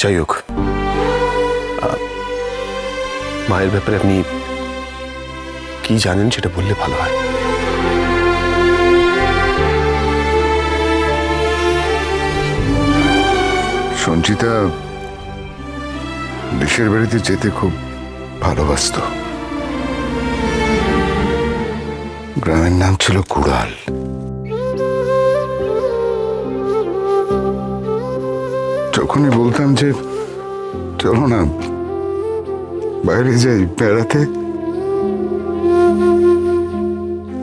যাই হোক, মায়ের ব্যাপারে আপনি কি জানেন সেটা বললে ভালো হয়। সঞ্চিতা দেশের বাড়িতে যেতে খুব ভালোবাসতো। গ্রামের নাম ছিল কুড়াল। যখনই বলতাম যে চলো না বাইরে যাই বেড়াতে,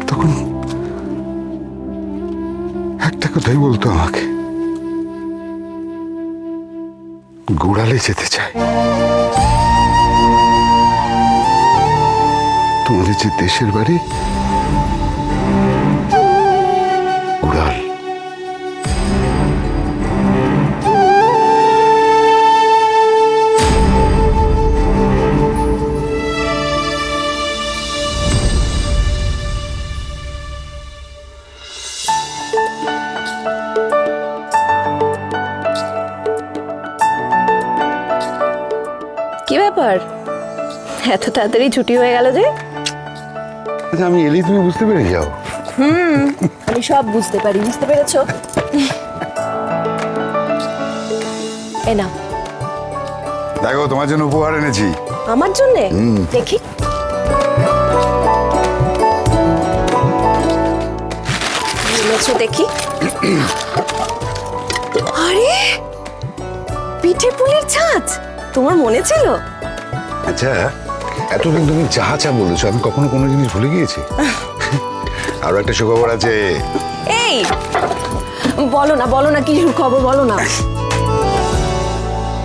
তখন একটা কথাই বলতো আমাকে, গুড়ালে যেতে চাই। তোমাদের যে দেশের বাড়ি গুড়াল। কি ব্যাপার, এত তাড়াতাড়ি ছুটি হয়ে গেল যে? আচ্ছা, আমি এলেই তুমি বুঝতে পেরে যাও। আমি সব বুঝতে পারি, বুঝতে পেরেছো? এ না, দেখো তোমার জন্য উপহার এনেছি। আমার জন্যে? দেখি। এনেছো দেখি। আরে পিঠে পুলির ছাঁচ, তোমার মনে ছিল? আচ্ছা, এতদিন তুমি যাহা চা বলেছো, আমি কখনো কোনো জিনিস ভুলে গিয়েছি? আরো একটা সুখবর আছে। এই বলো না কি খবর, বলো না।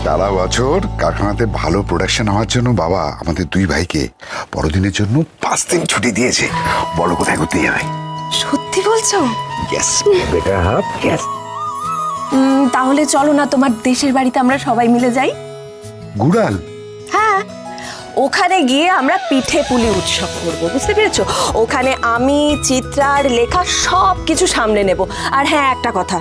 সারা বছর কারখানাতে ভালো প্রোডাকশন হওয়ার জন্য বাবা আমাদের দুই ভাইকে বড়দিনের জন্য 5 দিন ছুটি দিয়েছে। বলো কোথায় ঘুরতে যাবে? সত্যি বলছো? Yes better half. ইয়েস। তাহলে চলো না তোমার দেশের বাড়িতে আমরা সবাই মিলে যাই। গুড়াল? হ্যাঁ, ওখানে গিয়ে আমরা পিঠে পুলি উৎসব করব, বুঝতে পেরেছো? ওখানে আমি, চিত্রার, লেখা সব কিছু সামলে নেব। আর হ্যাঁ, একটা কথা,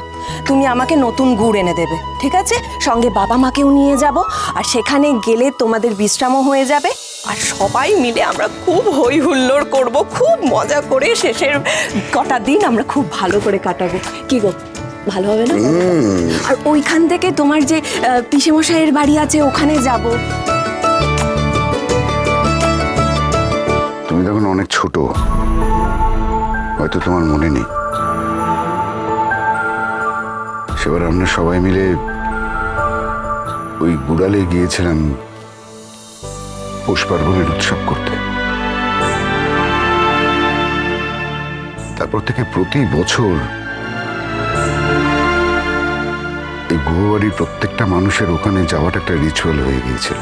তুমি আমাকে নতুন গুড় এনে দেবে, ঠিক আছে? সঙ্গে বাবা মাকেও নিয়ে যাব। আর সেখানে গেলে তোমাদের বিশ্রামও হয়ে যাবে। আর সবাই মিলে আমরা খুব হই হুল্লোড় করব, খুব মজা করে শেষের কটা দিন আমরা খুব ভালো করে কাটাবো। কি গো, ভালো হবে না? আর ওইখান থেকে তোমার যে পিসেমশাইয়ের বাড়ি আছে ওখানে যাব। তুমি তখন অনেক ছোট, হয়তো তোমার মনে নেই। সেবার আমরা সবাই মিলে ওই গুড়ালে গিয়েছিলাম পৌষ পার্বণের উৎসব করতে। তারপর থেকে প্রতি বছর এই গুয়াবাড়ির প্রত্যেকটা মানুষের ওখানে যাওয়াটা একটা রিচুয়াল হয়ে গিয়েছিল।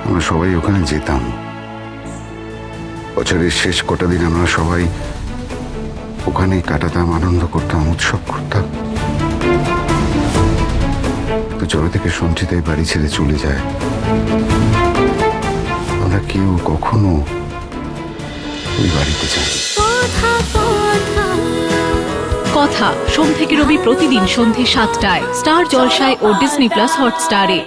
আমরা সবাই ওখানে যেতাম। বছরের শেষ কটা দিন আমরা সবাই ওখানেই কাটাতাম, আনন্দ করতাম, উৎসব করতাম। তো যবে থেকে সঞ্চিতাই বাড়ি ছেড়ে চলে যায়, আমরা কেউ কখনো ওই বাড়িতে যাই। কথা সোম থেকে রবি প্রতিদিন সন্ধে 7টায় স্টার জলসায় ও ডিজনি প্লাস হটস্টারে।